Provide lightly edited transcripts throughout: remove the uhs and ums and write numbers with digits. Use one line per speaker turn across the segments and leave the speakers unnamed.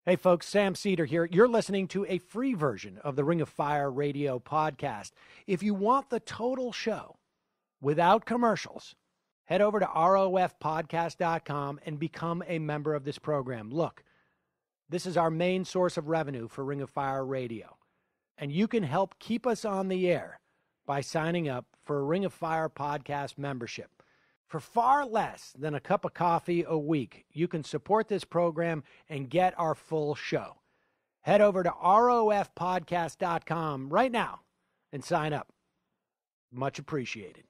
Hey folks, Sam Cedar here. You're listening to a free version of the Ring of Fire radio podcast. If you want the total show without commercials, head over to rofpodcast.com and become a member of this program. Look, this is our main source of revenue for Ring of Fire radio, and you can help keep us on the air by signing up for a Ring of Fire podcast membership. For far less than a cup of coffee a week, you can support this program and get our full show. Head over to rofpodcast.com right now and sign up. Much appreciated.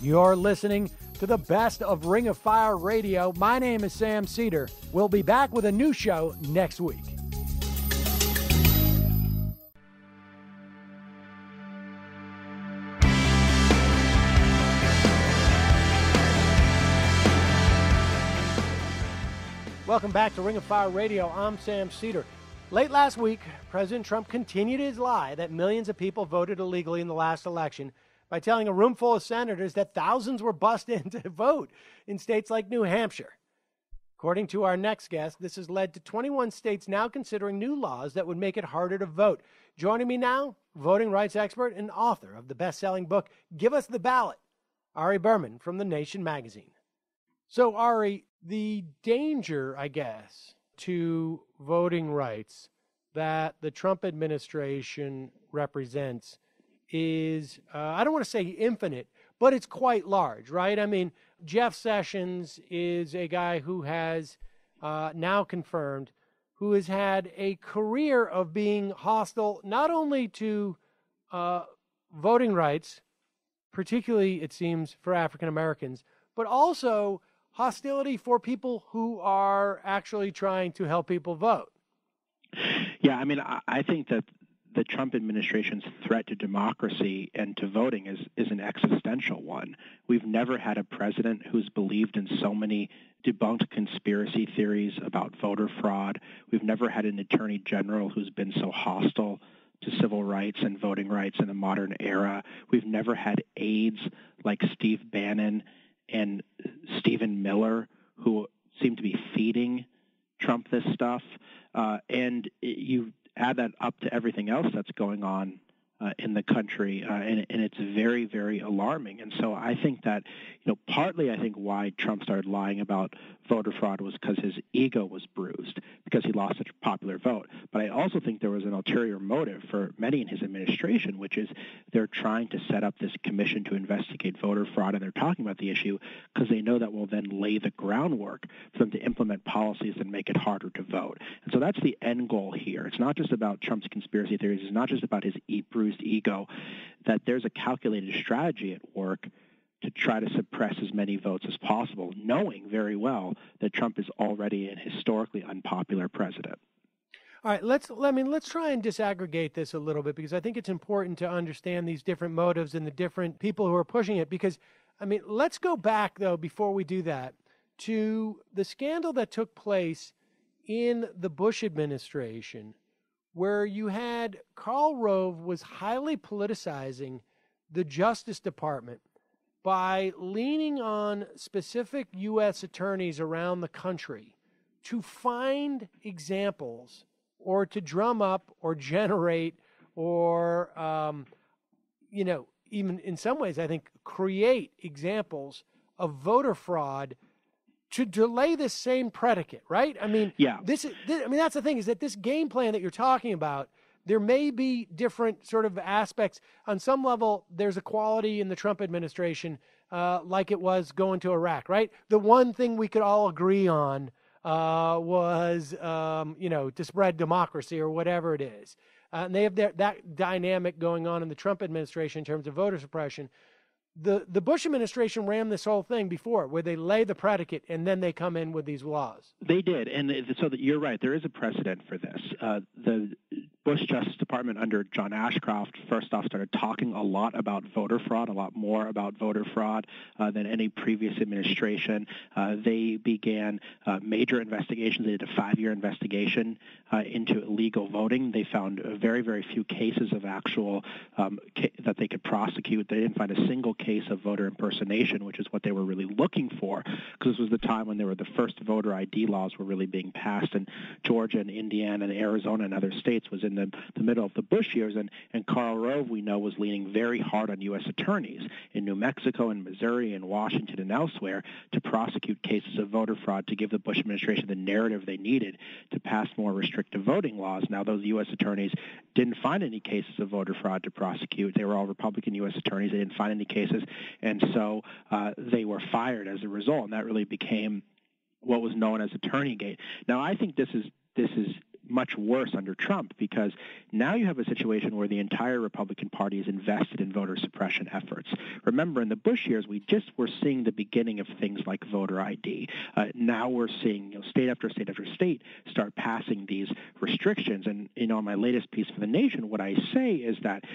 You're listening to the best of Ring of Fire radio. My name is Sam Cedar. We'll be back with a new show next week. Welcome back to Ring of Fire Radio. I'm Sam Cedar. Late last week, President Trump continued his lie that millions of people voted illegally in the last election by telling a room full of senators that thousands were bussed in to vote in states like New Hampshire. According to our next guest, this has led to 21 states now considering new laws that would make it harder to vote. Joining me now, voting rights expert and author of the best-selling book, Give Us the Ballot, Ari Berman from The Nation magazine. So, Ari, the danger, I guess, to voting rights that the Trump administration represents is, I don't want to say infinite, but it's quite large, right? I mean, Jeff Sessions is a guy who has now confirmed, who has had a career of being hostile not only to voting rights, particularly, it seems, for African Americans, but also hostility for people who are actually trying to help people vote.
Yeah, I mean, I think that the Trump administration's threat to democracy and to voting is an existential one. We've never had a president who's believed in so many debunked conspiracy theories about voter fraud. We've never had an attorney general who's been so hostile to civil rights and voting rights in the modern era. We've never had aides like Steve Bannon and Stephen Miller, who seem to be feeding Trump this stuff. And you add that up to everything else that's going on in the country, and it's very, very alarming. And so I think that, partly I think why Trump started lying about voter fraud was because his ego was bruised, because he lost such a popular vote. But I also think there was an ulterior motive for many in his administration, which is they're trying to set up this commission to investigate voter fraud, and they're talking about the issue because they know that will then lay the groundwork for them to implement policies that make it harder to vote. And so that's the end goal here. It's not just about Trump's conspiracy theories. It's not just about his bruised ego, that there's a calculated strategy at work to try to suppress as many votes as possible, knowing very well that Trump is already an historically unpopular president.
All right, let's try and disaggregate this a little bit, because I think it's important to understand these different motives and the different people who are pushing it. Because, let's go back, though, before we do that, to the scandal that took place in the Bush administration, where you had Karl Rove was highly politicizing the Justice Department by leaning on specific U.S. attorneys around the country to find examples or to drum up or generate or, even in some ways, I think, create examples of voter fraud to delay this same predicate, right? That's the thing, is that this game plan that you're talking about, there may be different sort of aspects. On some level, there's equality in the Trump administration, like it was going to Iraq, right? The one thing we could all agree on was, to spread democracy or whatever it is. And they have that dynamic going on in the Trump administration in terms of voter suppression. The Bush administration ran this whole thing before, where they lay the predicate and then they come in with these laws.
They did, and so that you're right. There is a precedent for this. The Bush Justice Department under John Ashcroft, first off, started talking a lot about voter fraud, a lot more about voter fraud than any previous administration. They began major investigations. They did a 5-year investigation into illegal voting. They found very, very few cases of actual that they could prosecute. They didn't find a single case of voter impersonation, which is what they were really looking for, because this was the time when there were the first voter ID laws were really being passed, and Georgia and Indiana and Arizona and other states was in the middle of the Bush years, and Karl Rove, we know, was leaning very hard on U.S. attorneys in New Mexico and Missouri and Washington and elsewhere to prosecute cases of voter fraud, to give the Bush administration the narrative they needed to pass more restrictive voting laws. Now, those U.S. attorneys didn't find any cases of voter fraud to prosecute. They were all Republican U.S. attorneys. They didn't find any cases, and so they were fired as a result, and that really became what was known as Attorneygate. Now, I think this is much worse under Trump, because now you have a situation where the entire Republican Party is invested in voter suppression efforts. Remember, in the Bush years, we just were seeing the beginning of things like voter ID. Now we're seeing state after state after state start passing these restrictions. And in my latest piece for The Nation, what I say is that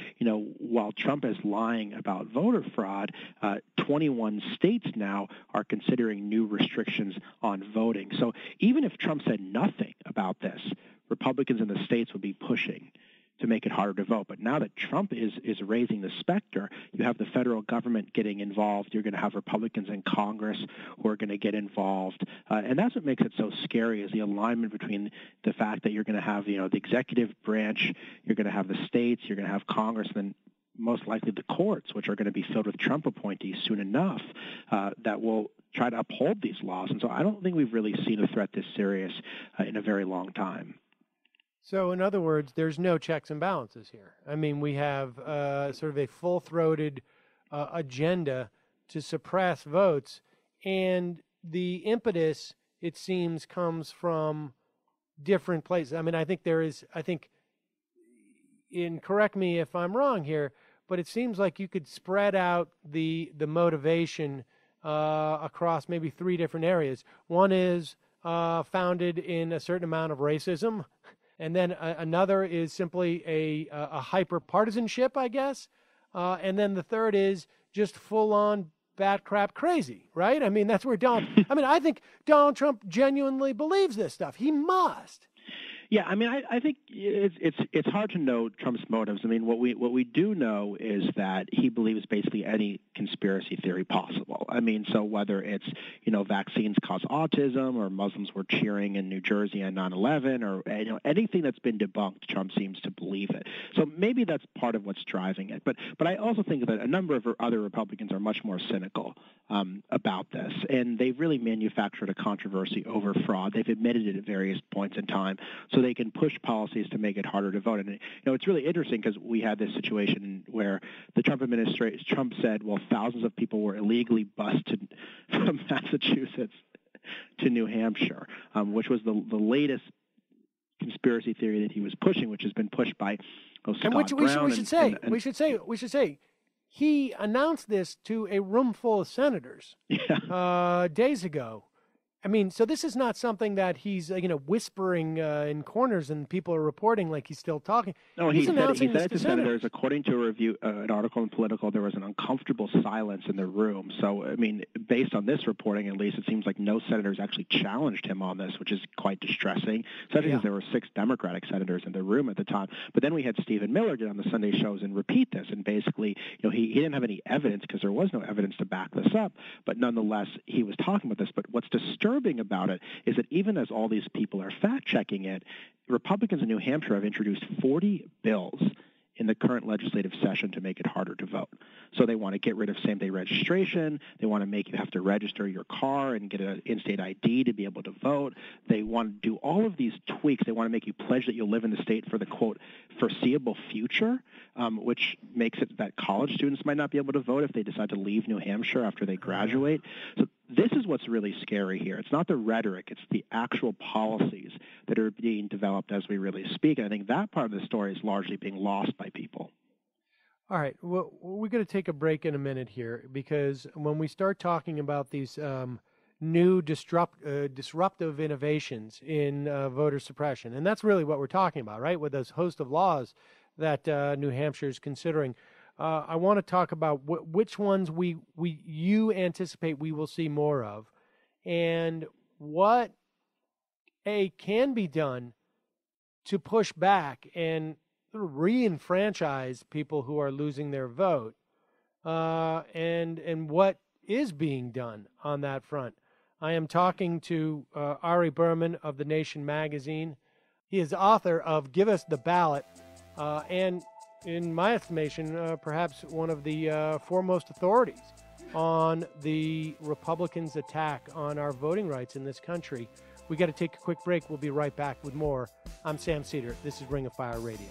while Trump is lying about voter fraud, 21 states now are considering new restrictions on voting. So even if Trump said nothing about this, Republicans in the states would be pushing to make it harder to vote. But now that Trump is raising the specter, you have the federal government getting involved. You're going to have Republicans in Congress who are going to get involved. And that's what makes it so scary, is the alignment between the fact that you're going to have, the executive branch, you're going to have the states, you're going to have Congress, and then most likely the courts, which are going to be filled with Trump appointees soon enough, that will try to uphold these laws. And so I don't think we've really seen a threat this serious in a very long time.
So, in other words, there's no checks and balances here. I mean, we have sort of a full-throated agenda to suppress votes, and the impetus, it seems, comes from different places. I mean, and correct me if I'm wrong here, but it seems like you could spread out the motivation across maybe 3 different areas. One is founded in a certain amount of racism. And then another is simply a hyper-partisanship, I guess. And then the third is just full-on bat crap crazy, right? I mean, that's where I think Donald Trump genuinely believes this stuff. He must.
Yeah, I mean, I think it's hard to know Trump's motives. I mean, what we do know is that he believes basically any conspiracy theory possible. I mean, so whether it's vaccines cause autism, or Muslims were cheering in New Jersey on 9/11, or anything that's been debunked, Trump seems to believe it. So maybe that's part of what's driving it. But I also think that a number of other Republicans are much more cynical about this, and they've really manufactured a controversy over fraud. They've admitted it at various points in time, so they can push policies to make it harder to vote. And it's really interesting, because we had this situation where the Trump administration, Trump said, well, thousands of people were illegally bused from Massachusetts to New Hampshire, which was the latest conspiracy theory that he was pushing, which has been pushed by Scott Brown.
We should say he announced this to a room full of senators days ago. I mean, so this is not something that he's whispering in corners and people are reporting like he's still talking.
No, he said it to senators. According to an article in Political, there was an uncomfortable silence in the room. So, I mean, based on this reporting, at least, it seems like no senators actually challenged him on this, which is quite distressing. Especially because there were 6 Democratic senators in the room at the time. But then we had Stephen Miller get on the Sunday shows and repeat this, and basically, he didn't have any evidence, because there was no evidence to back this up. But nonetheless, he was talking about this. But what's disturbing about it is that even as all these people are fact-checking it, Republicans in New Hampshire have introduced 40 bills in the current legislative session to make it harder to vote. So they want to get rid of same-day registration. They want to make you have to register your car and get an in-state ID to be able to vote. They want to do all of these tweaks. They want to make you pledge that you'll live in the state for the, quote, foreseeable future, which makes it that college students might not be able to vote if they decide to leave New Hampshire after they graduate. So this is what's really scary here. It's not the rhetoric. It's the actual policies that are being developed as we really speak. And I think that part of the story is largely being lost by people.
All right. Well, we're going to take a break in a minute here, because when we start talking about these new disruptive innovations in voter suppression. And that's really what we're talking about, right? With this host of laws that New Hampshire is considering. I want to talk about which ones you anticipate we will see more of, and what can be done to push back and re-enfranchise people who are losing their vote, and what is being done on that front. I am talking to Ari Berman of The Nation magazine. He is author of Give Us the Ballot, and in my estimation, perhaps one of the foremost authorities on the Republicans' attack on our voting rights in this country. We got to take a quick break. We'll be right back with more. I'm Sam Seder. This is Ring of Fire Radio.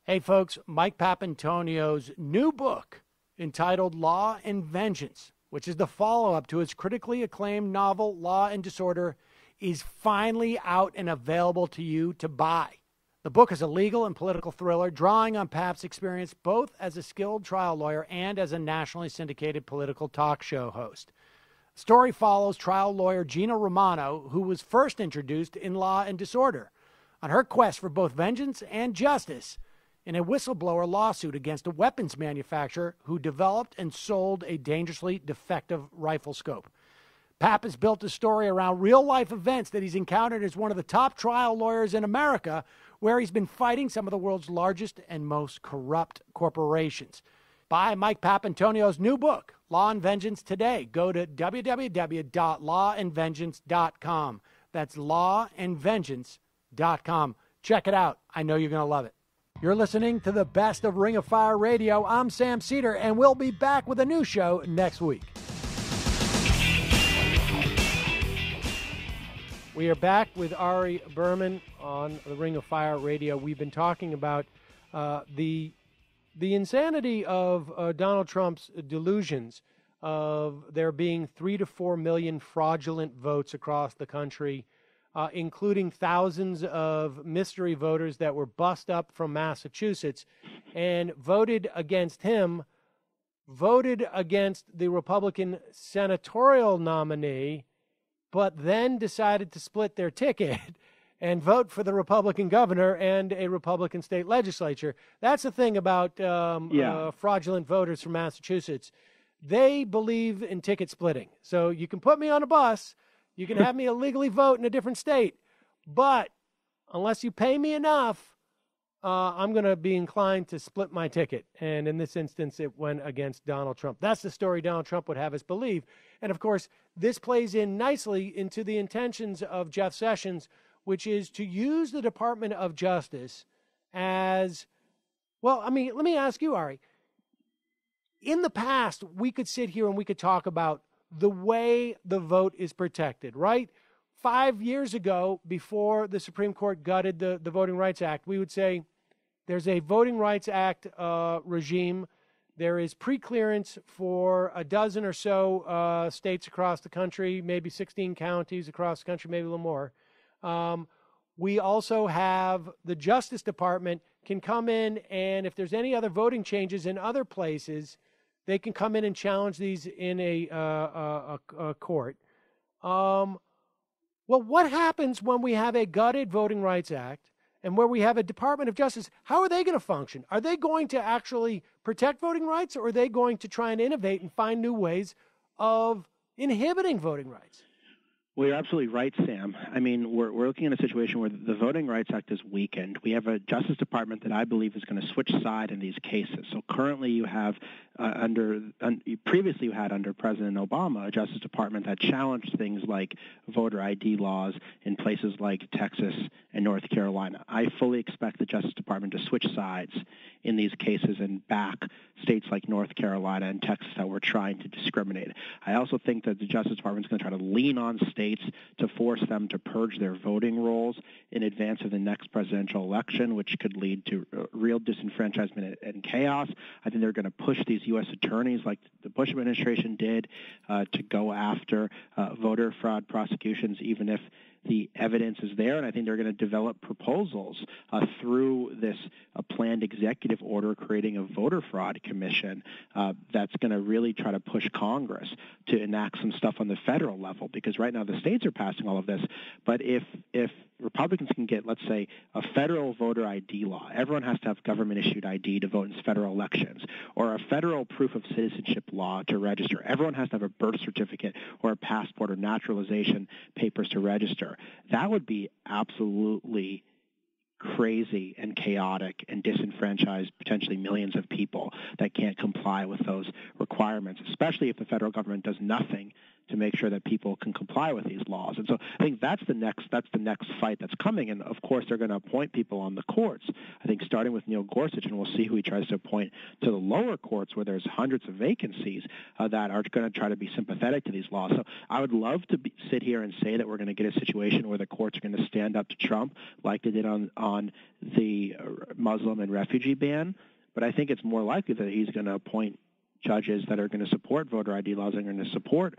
Hey, folks, Mike Papantonio's new book entitled Law and Vengeance, which is the follow-up to his critically acclaimed novel Law and Disorder, is finally out and available to you to buy. The book is a legal and political thriller drawing on Pap's experience both as a skilled trial lawyer and as a nationally syndicated political talk show host. The story follows trial lawyer Gina Romano, who was first introduced in Law and Disorder, on her quest for both vengeance and justice in a whistleblower lawsuit against a weapons manufacturer who developed and sold a dangerously defective rifle scope. Pap has built a story around real-life events that he's encountered as one of the top trial lawyers in America, where he's been fighting some of the world's largest and most corrupt corporations. Buy Mike Papantonio's new book, Law and Vengeance, today. Go to www.lawandvengeance.com. That's lawandvengeance.com. Check it out. I know you're going to love it. You're listening to the best of Ring of Fire Radio. I'm Sam Seder, and we'll be back with a new show next week. We are back with Ari Berman on the Ring of Fire Radio. We've been talking about the insanity of Donald Trump's delusions of there being 3 to 4 million fraudulent votes across the country, including thousands of mystery voters that were bussed up from Massachusetts and voted against him, voted against the Republican senatorial nominee, but then decided to split their ticket and vote for the Republican governor and a Republican state legislature. That's the thing about fraudulent voters from Massachusetts. They believe in ticket splitting. So you can put me on a bus, you can have me illegally vote in a different state, but unless you pay me enough, I'm going to be inclined to split my ticket. And in this instance, it went against Donald Trump. That's the story Donald Trump would have us believe. And of course, this plays in nicely into the intentions of Jeff Sessions, which is to use the Department of Justice as, well, I mean, let me ask you, Ari. In the past, we could sit here and we could talk about the way the vote is protected, right? 5 years ago, before the Supreme Court gutted the Voting Rights Act, we would say there's a Voting Rights Act regime. There is pre-clearance for a dozen or so states across the country, maybe 16 counties across the country, maybe a little more. We also have the Justice Department can come in, and if there's any other voting changes in other places, they can come in and challenge these in a court. Well, what happens when we have a gutted Voting Rights Act and where we have a Department of Justice? How are they going to function? Are they going to actually protect voting rights, or are they going to try and innovate and find new ways of inhibiting voting rights?
Well, you're absolutely right, Sam. I mean, we're looking at a situation where the Voting Rights Act is weakened. We have a Justice Department that I believe is going to switch side in these cases. So currently you have previously you had under President Obama a Justice Department that challenged things like voter ID laws in places like Texas and North Carolina. I fully expect the Justice Department to switch sides in these cases and back states like North Carolina and Texas that were trying to discriminate. I also think that the Justice Department is going to try to lean on states to force them to purge their voting rolls in advance of the next presidential election, which could lead to real disenfranchisement and chaos. I think they're going to push these U.S. attorneys like the Bush administration did to go after voter fraud prosecutions, even if the evidence is there, and I think they're going to develop proposals through this planned executive order creating a voter fraud commission that's going to really try to push Congress to enact some stuff on the federal level, because right now the states are passing all of this. But if Republicans can get, let's say, a federal voter ID law, everyone has to have government-issued ID to vote in federal elections, or a federal proof of citizenship law to register. Everyone has to have a birth certificate or a passport or naturalization papers to register. That would be absolutely crazy and chaotic and disenfranchise potentially millions of people that can't comply with those requirements, especially if the federal government does nothing to make sure that people can comply with these laws. And so I think that's the next fight that's coming. And of course, they're going to appoint people on the courts. I think starting with Neil Gorsuch, and we'll see who he tries to appoint to the lower courts where there's hundreds of vacancies that are going to try to be sympathetic to these laws. So I would love to sit here and say that we're going to get a situation where the courts are going to stand up to Trump like they did on the Muslim and refugee ban. But I think it's more likely that he's going to appoint judges that are going to support voter ID laws and are going to support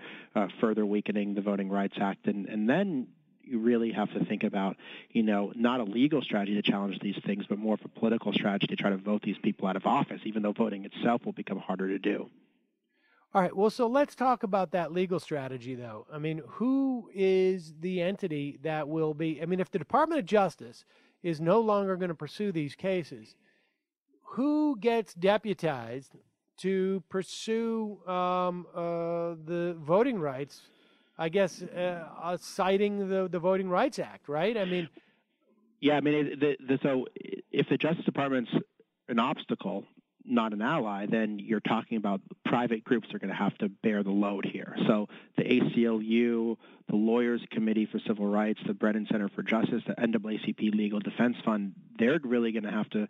further weakening the Voting Rights Act. And then you really have to think about, not a legal strategy to challenge these things, but more of a political strategy to try to vote these people out of office, even though voting itself will become harder to do.
All right. Well, so let's talk about that legal strategy, though. I mean, who is the entity that will be? I mean, if the Department of Justice is no longer going to pursue these cases, who gets deputized to pursue the voting rights, I guess, citing the Voting Rights Act, right? I mean...
Yeah, I mean, so if the Justice Department's an obstacle, not an ally, then you're talking about private groups are going to have to bear the load here. So the ACLU, the Lawyers Committee for Civil Rights, the Brennan Center for Justice, the NAACP Legal Defense Fund, they're really going to have to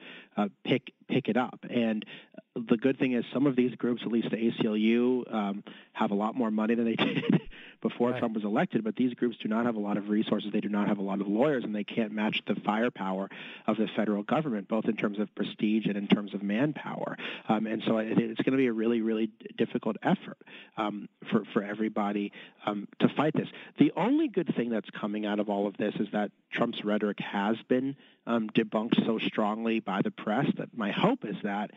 pick it up. And the good thing is some of these groups, at least the ACLU, have a lot more money than they did before Trump was elected, but these groups do not have a lot of resources. They do not have a lot of lawyers, and they can't match the firepower of the federal government, both in terms of prestige and in terms of manpower. And so it's going to be a really, really difficult effort for everybody to fight this. The only good thing that's coming out of all of this is that Trump's rhetoric has been debunked so strongly by the press that my hope is that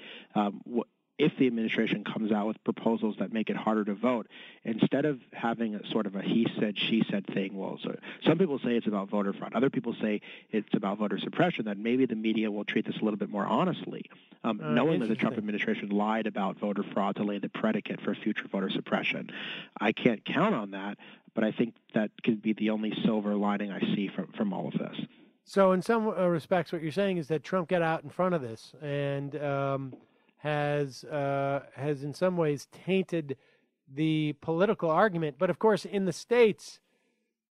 if the administration comes out with proposals that make it harder to vote, instead of having a sort of a he said, she said thing, well, so some people say it's about voter fraud. Other people say it's about voter suppression, that maybe the media will treat this a little bit more honestly, knowing that the Trump administration lied about voter fraud to lay the predicate for future voter suppression. I can't count on that, but I think that could be the only silver lining I see from all of this.
So in some respects, what you're saying is that Trump got out in front of this and has in some ways tainted the political argument. But of course, in the States,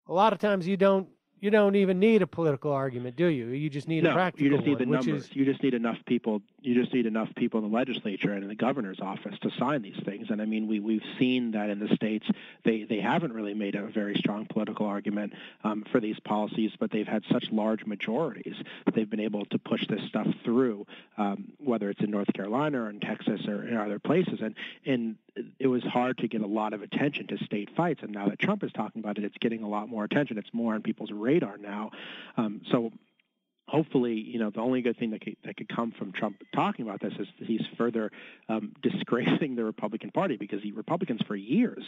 a lot of times you don't even need a political argument, do you? You just need a practical one.
You just need the numbers. You just need enough people. You just need enough people in the legislature and in the governor's office to sign these things. And I mean, we've seen that in the States, they haven't really made a very strong political argument for these policies, but they've had such large majorities that they've been able to push this stuff through, whether it's in North Carolina or in Texas or in other places. And it was hard to get a lot of attention to state fights. And now that Trump is talking about it, it's getting a lot more attention. It's more on people's radar now. So hopefully, the only good thing that could come from Trump talking about this is that he's further disgracing the Republican Party, because the Republicans for years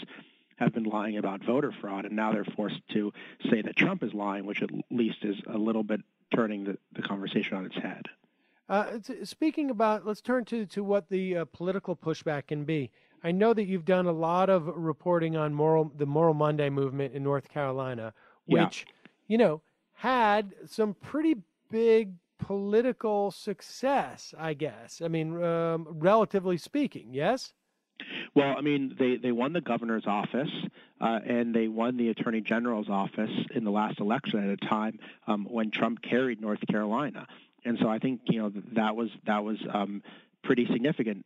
have been lying about voter fraud, and now they're forced to say that Trump is lying, which at least is a little bit turning the conversation on its head.
Speaking about, let's turn to what the political pushback can be. I know that you've done a lot of reporting on the Moral Monday movement in North Carolina, which, had some pretty big political success, I guess. I mean, relatively speaking, yes?
Well, I mean, they won the governor's office and they won the attorney general's office in the last election at a time when Trump carried North Carolina. And so I think, that was pretty significant.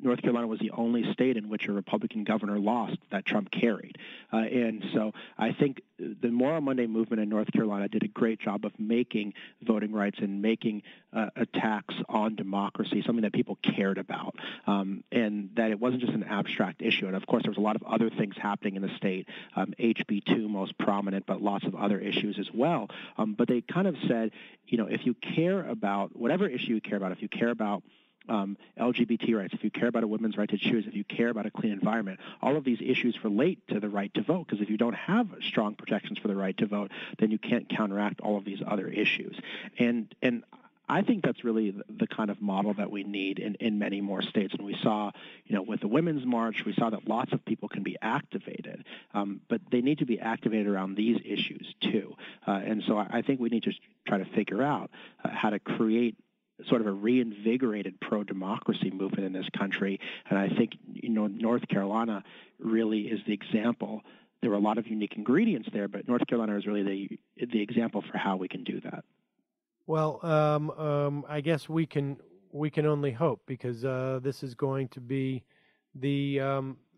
North Carolina was the only state in which a Republican governor lost that Trump carried. And so I think the Moral Monday movement in North Carolina did a great job of making voting rights and making attacks on democracy something that people cared about, and that it wasn't just an abstract issue. And, of course, there was a lot of other things happening in the state, HB2 most prominent, but lots of other issues as well. But they kind of said, if you care about whatever issue you care about, if you care about LGBT rights, if you care about a woman's right to choose, if you care about a clean environment, all of these issues relate to the right to vote, because if you don't have strong protections for the right to vote, then you can't counteract all of these other issues. And I think that's really the kind of model that we need in many more states. And we saw, with the Women's March, we saw that lots of people can be activated, but they need to be activated around these issues too. And so I think we need to try to figure out how to create sort of a reinvigorated pro-democracy movement in this country. And I think, North Carolina really is the example. There were a lot of unique ingredients there, but North Carolina is really the example for how we can do that.
Well, I guess we can only hope, because this is going to be the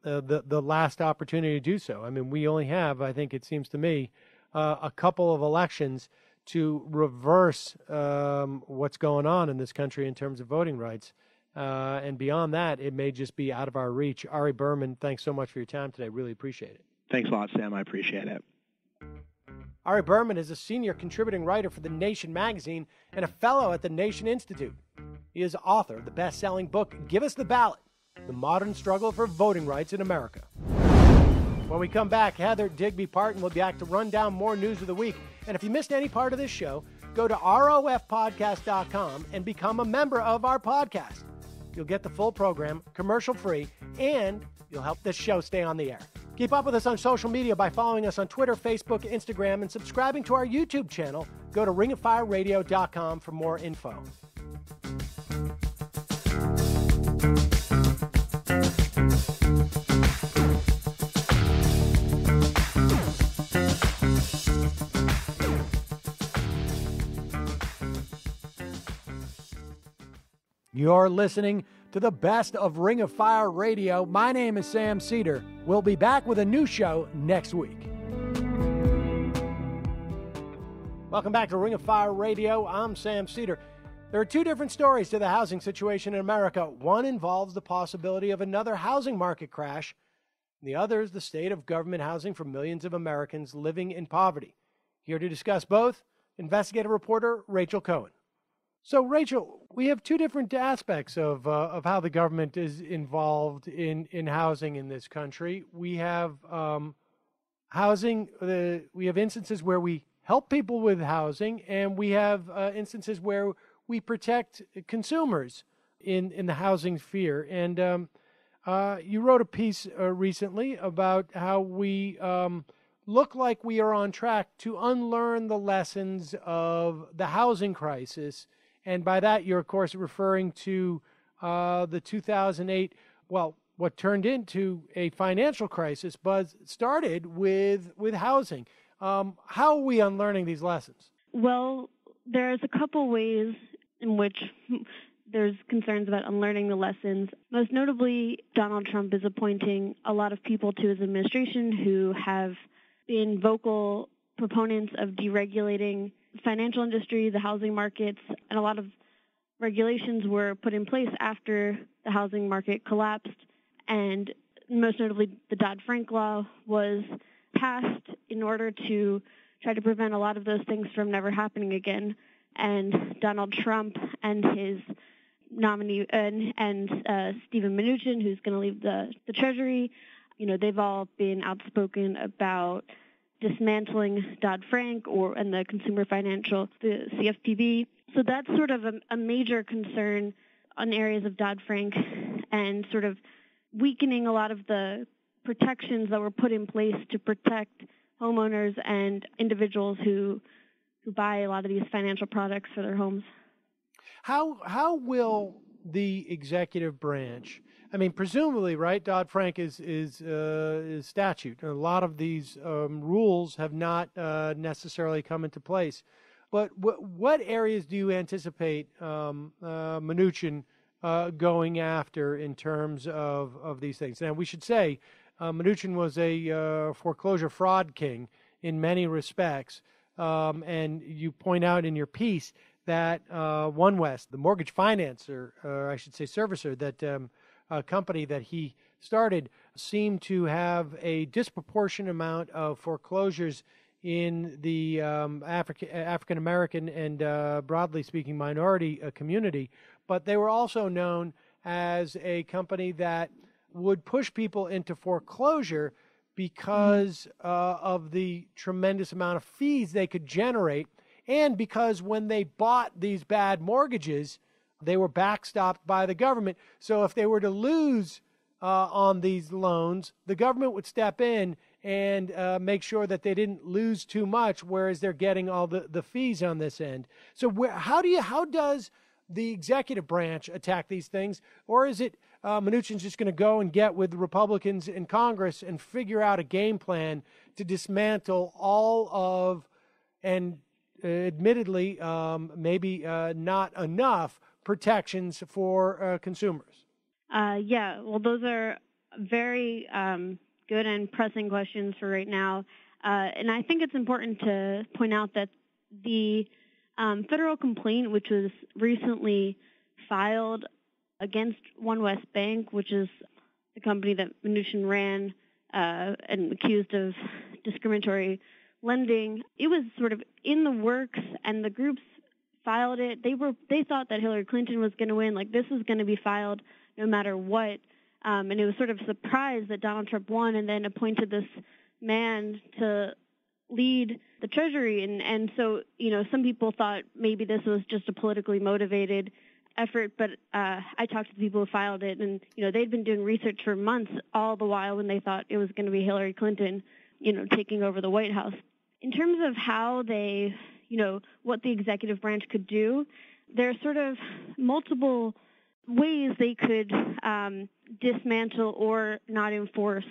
last opportunity to do so. I mean, we only have, I think it seems to me, a couple of elections to reverse what's going on in this country in terms of voting rights. And beyond that, it may just be out of our reach. Ari Berman, thanks so much for your time today. Really appreciate it.
Thanks a lot, Sam. I appreciate it.
Ari Berman is a senior contributing writer for The Nation magazine and a fellow at the Nation Institute. He is author of the best-selling book, Give Us the Ballot, The Modern Struggle for Voting Rights in America. When we come back, Heather Digby Parton will be back to run down more news of the week. And if you missed any part of this show, go to rofpodcast.com and become a member of our podcast. You'll get the full program, commercial-free, and you'll help this show stay on the air. Keep up with us on social media by following us on Twitter, Facebook, Instagram, and subscribing to our YouTube channel. Go to ringofireradio.com for more info. You're listening to the best of Ring of Fire Radio. My name is Sam Seder. We'll be back with a new show next week. Welcome back to Ring of Fire Radio. I'm Sam Seder. There are two different stories to the housing situation in America. One involves the possibility of another housing market crash. The other is the state of government housing for millions of Americans living in poverty. Here to discuss both, investigative reporter Rachel Cohen. So, Rachel, we have two different aspects of how the government is involved in housing in this country. We have housing. We have instances where we help people with housing, and we have instances where we protect consumers in the housing sphere. And you wrote a piece recently about how we look like we are on track to unlearn the lessons of the housing crisis. And by that, you're, of course, referring to the 2008, what turned into a financial crisis, but started with housing. How are we unlearning these lessons?
Well, there's a couple ways in which there's concerns about unlearning the lessons. Most notably, Donald Trump is appointing a lot of people to his administration who have been vocal proponents of deregulating the financial industry, the housing markets, and a lot of regulations were put in place after the housing market collapsed. And most notably, the Dodd-Frank law was passed in order to try to prevent a lot of those things from never happening again. And Donald Trump and his nominee and Steven Mnuchin, who's going to leave the Treasury, they've all been outspoken about dismantling Dodd-Frank and the Consumer Financial, the CFPB. So that's sort of a major concern on areas of Dodd-Frank and sort of weakening a lot of the protections that were put in place to protect homeowners and individuals who buy a lot of these financial products for their homes.
How will the executive branch, I mean, presumably, right, Dodd-Frank is statute. A lot of these rules have not necessarily come into place. But what areas do you anticipate Mnuchin going after in terms of these things. Now, we should say Mnuchin was a foreclosure fraud king in many respects, and you point out in your piece that OneWest, the mortgage financer, or I should say servicer, that company that he started, seemed to have a disproportionate amount of foreclosures in the African American and broadly speaking minority community, but they were also known as a company that would push people into foreclosure because of the tremendous amount of fees they could generate, and because when they bought these bad mortgages, they were backstopped by the government. So if they were to lose on these loans, the government would step in and make sure that they didn't lose too much, whereas they're getting all the fees on this end. So how does the executive branch attack these things? Or is it Mnuchin's just going to go and get with the Republicans in Congress and figure out a game plan to dismantle all of, and admittedly, maybe not enough protections for consumers?
Yeah, well, those are very good and pressing questions for right now. And I think it's important to point out that the federal complaint, which was recently filed against OneWest Bank, which is the company that Mnuchin ran and accused of discriminatory lending, it was sort of in the works, and the groups filed it. They thought that Hillary Clinton was going to win, like this was going to be filed no matter what. And it was sort of a surprise that Donald Trump won and then appointed this man to lead the Treasury. And so, some people thought maybe this was just a politically motivated effort, but I talked to the people who filed it, and, they'd been doing research for months, all the while when they thought it was going to be Hillary Clinton, taking over the White House. In terms of how they, what the executive branch could do, there are sort of multiple ways they could dismantle or not enforce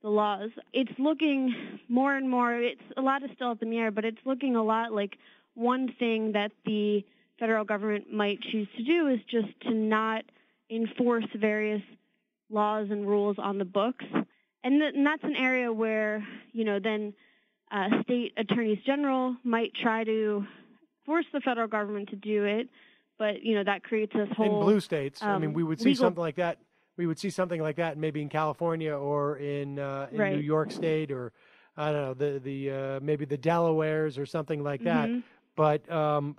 the laws. It's looking more and more, a lot is still up in the air, but it's looking a lot like one thing that the federal government might choose to do is just to not enforce various laws and rules on the books. And that's an area where, then state attorneys general might try to force the federal government to do it, but, that creates this whole...
In blue states, we would see something like that. We would see something like that maybe in California or in
right.
New York State, or I don't know, the maybe the Delawares or something like that.
Mm-hmm.
But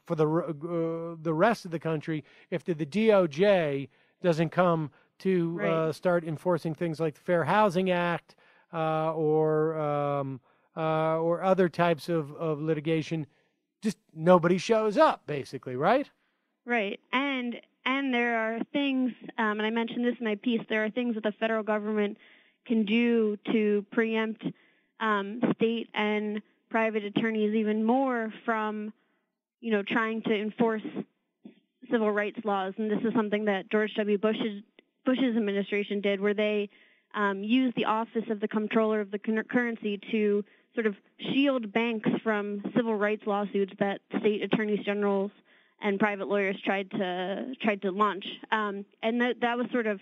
for the rest of the country, if the DOJ doesn't come to
right.
start enforcing things like the Fair Housing Act or other types of litigation, just nobody shows up, basically, right?
Right, and there are things, and I mentioned this in my piece, there are things that the federal government can do to preempt state and private attorneys even more from, trying to enforce civil rights laws. And this is something that George W. Bush's administration did, where they used the Office of the Comptroller of the Currency to sort of shield banks from civil rights lawsuits that state attorneys generals and private lawyers tried to launch, and that was sort of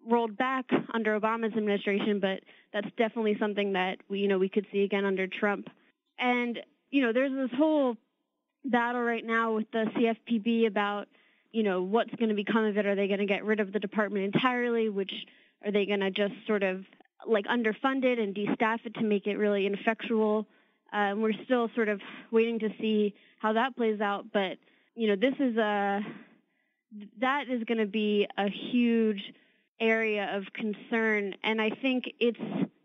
rolled back under Obama's administration, but that's definitely something that we could see again under Trump. And there's this whole battle right now with the CFPB about what's going to become of it. Are they going to get rid of the department entirely? Which are they going to just sort of like underfund it and destaff it to make it really ineffectual? We're still sort of waiting to see how that plays out, but that is going to be a huge area of concern, and I think it's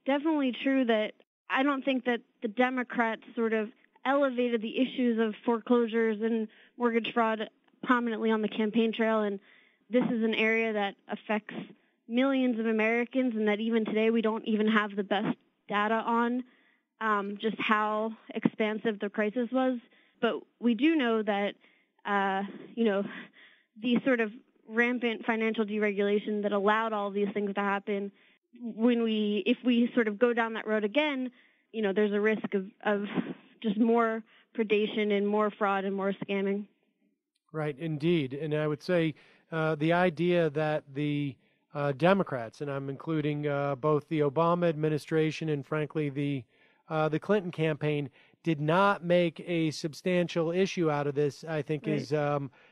definitely true that I don't think that the Democrats sort of elevated the issues of foreclosures and mortgage fraud prominently on the campaign trail, and this is an area that affects millions of Americans, and that even today we don't even have the best data on just how expansive the crisis was. But we do know that, the sort of rampant financial deregulation that allowed all of these things to happen, if we sort of go down that road again, there's a risk of just more predation and more fraud and more scamming.
Right, indeed. And I would say the idea that the Democrats, and I'm including both the Obama administration and, frankly, the Clinton campaign, did not make a substantial issue out of this, I think,
Right.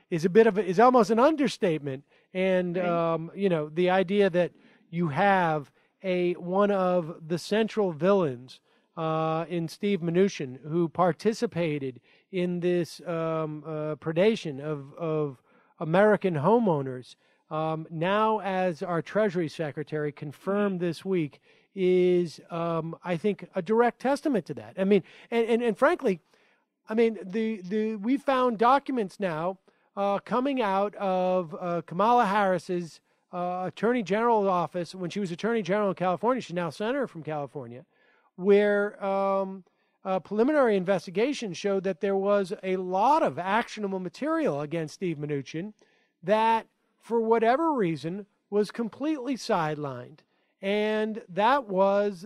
is a bit of is almost an understatement. And
Right.
the idea that you have one of the central villains in Steve Mnuchin, who participated in this predation of American homeowners, now as our Treasury Secretary confirmed this week, is, I think, a direct testament to that. I mean, and frankly, I mean, we found documents now coming out of Kamala Harris's Attorney General's office when she was Attorney General in California. She's now Senator from California, where a preliminary investigation showed that there was a lot of actionable material against Steve Mnuchin that, for whatever reason, was completely sidelined. And that was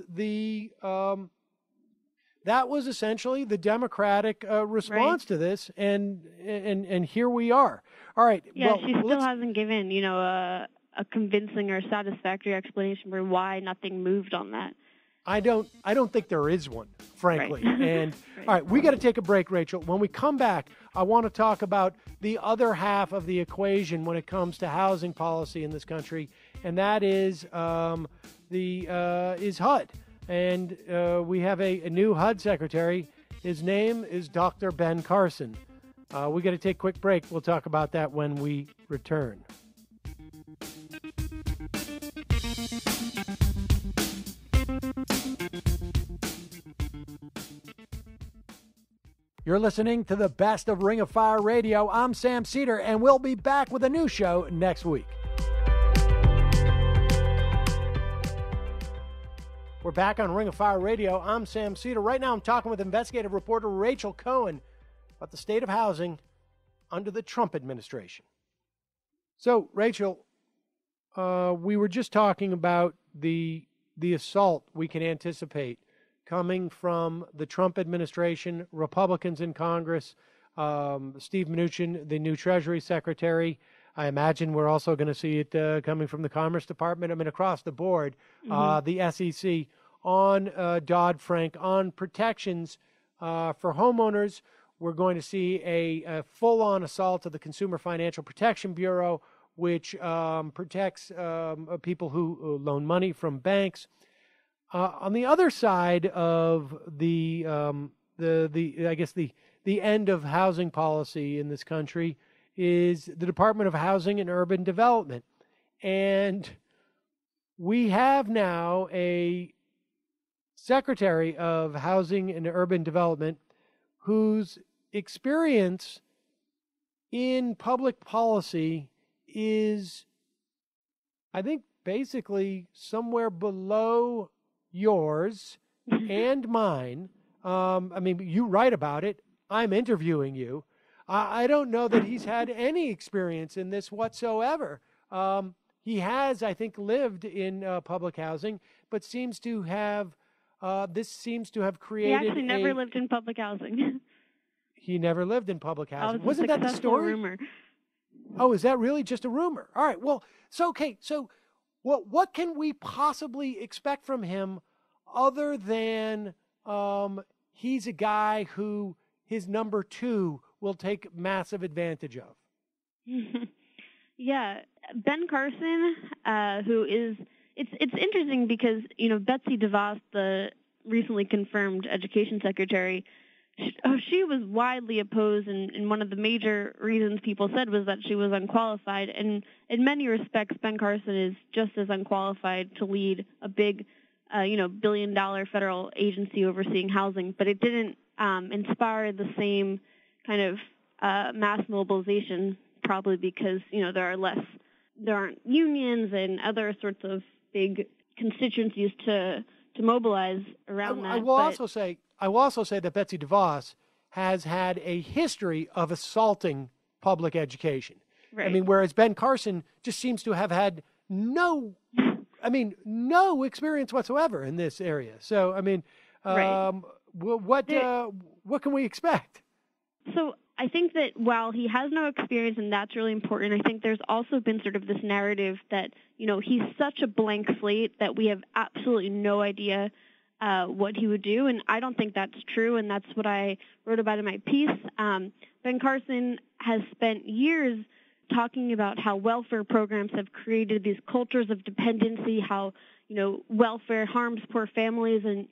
essentially the Democratic response
Right.
to this, and here we are. All right.
Yeah,
well,
she still hasn't given, a convincing or satisfactory explanation for why nothing moved on that.
I don't think there is one, frankly.
Right.
And
Right.
all right, we got to take a break, Rachel. When we come back, I want to talk about the other half of the equation when it comes to housing policy in this country, and that is HUD. And we have a new HUD secretary. His name is Dr. Ben Carson. We got to take a quick break. We'll talk about that when we return. You're listening to the best of Ring of Fire Radio. I'm Sam Cedar, and we'll be back with a new show next week. We're back on Ring of Fire Radio. I'm Sam Cedar. Right now I'm talking with investigative reporter Rachel Cohen about the state of housing under the Trump administration. So, Rachel, we were just talking about the assault we can anticipate coming from the Trump administration, Republicans in Congress, Steve Mnuchin, the new Treasury Secretary. I imagine we're also going to see it coming from the Commerce Department. I mean, across the board, the SEC on Dodd-Frank, on protections for homeowners. We're going to see a full-on assault of the Consumer Financial Protection Bureau, which protects people who loan money from banks. On the other side of the end of housing policy in this country is the Department of Housing and Urban Development. And we have now a Secretary of Housing and Urban Development whose experience in public policy is, I think, basically somewhere below yours and mine. I mean, you write about it. I'm interviewing you. I don't know that he's had any experience in this whatsoever. He has, I think, lived in public housing, but seems to have created.
He actually never lived in public housing.
He never lived in public housing.
Oh,
Wasn't that the story?
Rumor.
Oh, is that really just a rumor? All right. Well, so what can we possibly expect from him other than he's a guy who his number two will take massive advantage of?
Yeah, Ben Carson, who is it's interesting because Betsy DeVos, the recently confirmed education secretary, she was widely opposed, and one of the major reasons people said was that she was unqualified. And in many respects, Ben Carson is just as unqualified to lead a big, billion-dollar federal agency overseeing housing. But it didn't inspire the same kind of mass mobilization, probably because there aren't unions and other sorts of big constituencies to mobilize around that.
I will also say that Betsy DeVos has had a history of assaulting public education.
Right.
I mean, whereas Ben Carson just seems to have had no experience whatsoever in this area. So, I mean,
right.
what can we expect?
So I think that while he has no experience, and that's really important, I think there's also been sort of this narrative that, he's such a blank slate that we have absolutely no idea what he would do, and I don't think that's true, and that's what I wrote about in my piece. Ben Carson has spent years talking about how welfare programs have created these cultures of dependency, how, welfare harms poor families and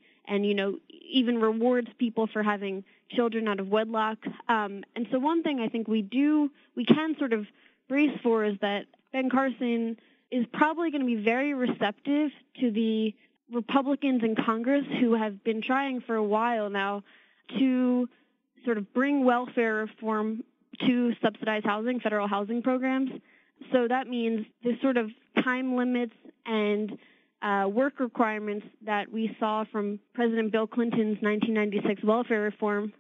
even rewards people for having children out of wedlock. And so one thing I think we can sort of brace for is that Ben Carson is probably going to be very receptive to the Republicans in Congress who have been trying for a while now to sort of bring welfare reform to subsidized housing, federal housing programs. So that means the sort of time limits and work requirements that we saw from President Bill Clinton's 1996 welfare reform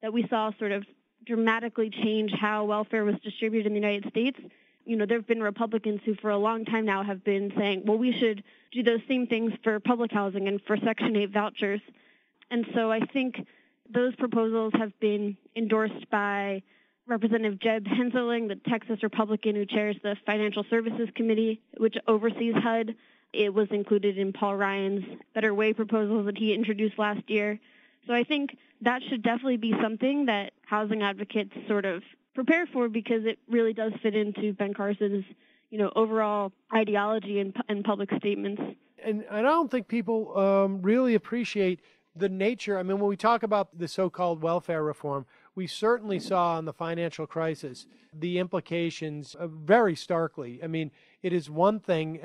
that we saw sort of dramatically change how welfare was distributed in the United States. There have been Republicans who for a long time now have been saying, well, we should do those same things for public housing and for Section 8 vouchers. And so I think those proposals have been endorsed by Representative Jeb Hensarling, the Texas Republican who chairs the Financial Services Committee, which oversees HUD. It was included in Paul Ryan's Better Way proposals that he introduced last year. So I think that should definitely be something that housing advocates sort of prepare for, because it really does fit into Ben Carson's, overall ideology and public statements.
And I don't think people really appreciate the nature. I mean, when we talk about the so-called welfare reform, we certainly saw in the financial crisis the implications very starkly. I mean, it is one thing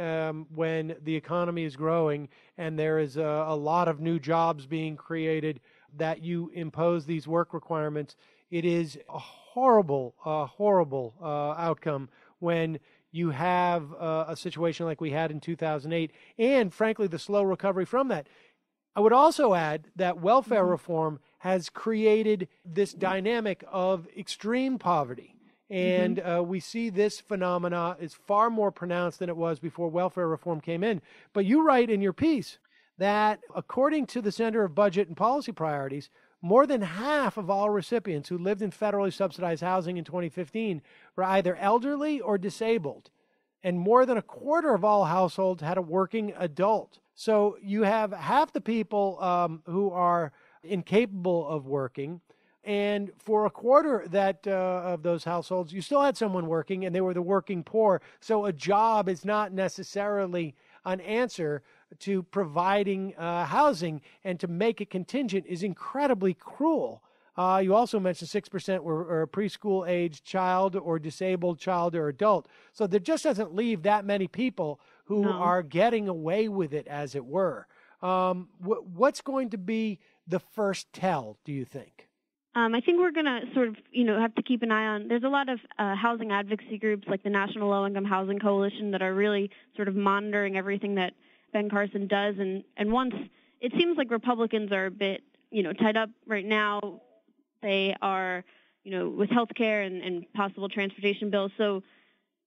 when the economy is growing and there is a lot of new jobs being created that you impose these work requirements. It is a horrible outcome when you have a situation like we had in 2008 and, frankly, the slow recovery from that. I would also add that welfare reform has created this dynamic of extreme poverty. And we see this phenomena is far more pronounced than it was before welfare reform came in. But you write in your piece that according to the Center of Budget and Policy Priorities, more than half of all recipients who lived in federally subsidized housing in 2015 were either elderly or disabled. And more than a quarter of all households had a working adult. So you have half the people who are incapable of working. And for a quarter of those households, you still had someone working, and they were the working poor. So a job is not necessarily an answer to providing housing, and to make it contingent is incredibly cruel. You also mentioned 6% were a preschool-age child or disabled child or adult. So there just doesn't leave that many people who are getting away with it, as it were. What's going to be the first tell, do you think?
I think we're going to sort of, have to keep an eye on. There's a lot of housing advocacy groups like the National Low-Income Housing Coalition that are really sort of monitoring everything that Ben Carson does. And once it seems like Republicans are a bit, tied up right now. They are, with health care and possible transportation bills. So,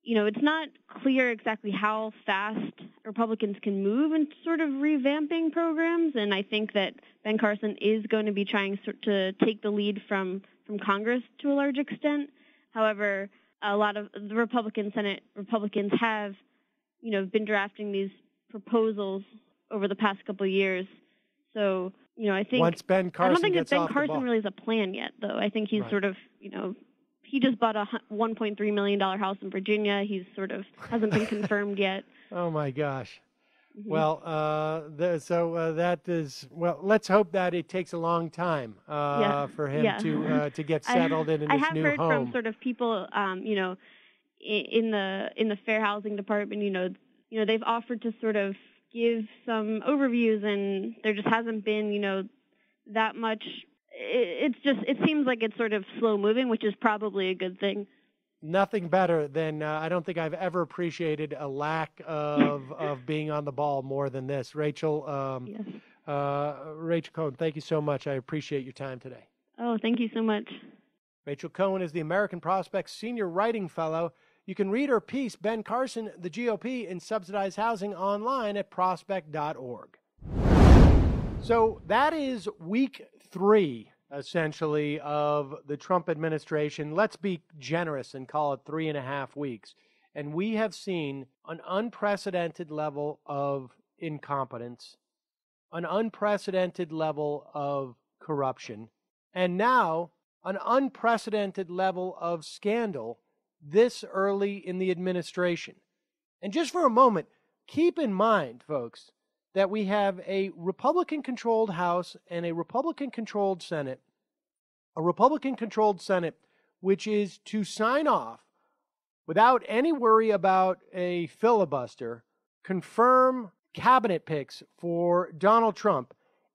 it's not clear exactly how fast Republicans can move in sort of revamping programs. And I think that Ben Carson is going to be trying to take the lead from Congress to a large extent. However, a lot of the Senate Republicans have, been drafting these proposals over the past couple of years. So, I think
once Ben Carson
I don't think
gets
that
off
Ben Carson
the ball.
really has a plan yet, though. I think he's
Right.
sort of, he just bought a $1.3 million house in Virginia. He's sort of hasn't been confirmed yet.
Oh my gosh. Well, that is, let's hope that it takes a long time for him to get settled in his new home.
I have heard from sort of people, in the Fair Housing Department, they've offered to sort of give some overviews, and there just hasn't been, that much. It seems like it's sort of slow moving, which is probably a good thing.
Nothing better than, I don't think I've ever appreciated a lack of being on the ball more than this. Rachel,
Yes.
Rachel Cohen, thank you so much. I appreciate your time today.
Oh, thank you so much.
Rachel Cohen is the American Prospect Senior Writing Fellow. You can read her piece, Ben Carson, the GOP in Subsidized Housing, online at prospect.org. So that is week 3 essentially, of the Trump administration. Let's be generous and call it 3.5 weeks. And we have seen an unprecedented level of incompetence, an unprecedented level of corruption, and now an unprecedented level of scandal this early in the administration. And just for a moment, keep in mind, folks, that we have a Republican-controlled House and a Republican-controlled Senate, which is to sign off without any worry about a filibuster, confirm cabinet picks for Donald Trump.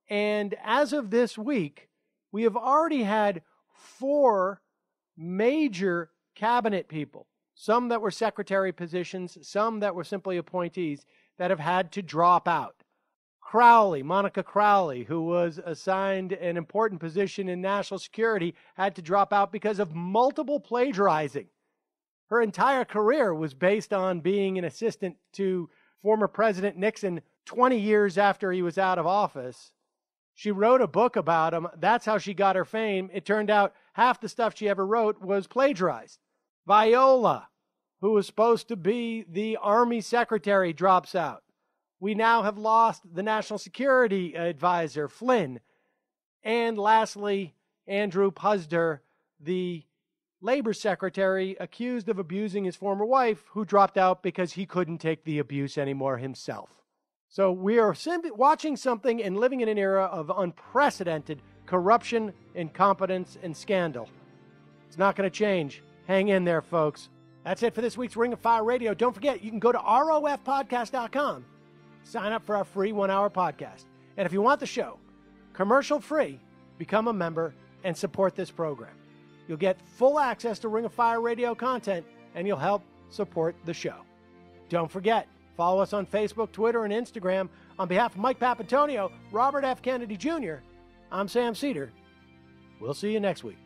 And as of this week, we have already had 4 major cabinet people, some that were secretary positions, some that were simply appointees, that have had to drop out. Monica Crowley, who was assigned an important position in national security, had to drop out because of multiple plagiarizing. Her entire career was based on being an assistant to former President Nixon 20 years after he was out of office. She wrote a book about him. That's how she got her fame. It turned out half the stuff she ever wrote was plagiarized. Viola, who was supposed to be the Army secretary, drops out. We now have lost the National Security Advisor, Flynn. And lastly, Andrew Puzder, the Labor Secretary, accused of abusing his former wife, who dropped out because he couldn't take the abuse anymore himself. So we are watching something and living in an era of unprecedented corruption, incompetence, and scandal. It's not going to change. Hang in there, folks. That's it for this week's Ring of Fire Radio. Don't forget, you can go to rofpodcast.com, sign up for our free 1-hour podcast. And if you want the show commercial-free, become a member and support this program. You'll get full access to Ring of Fire Radio content, and you'll help support the show. Don't forget, follow us on Facebook, Twitter, and Instagram. On behalf of Mike Papantonio, Robert F. Kennedy Jr., I'm Sam Seder. We'll see you next week.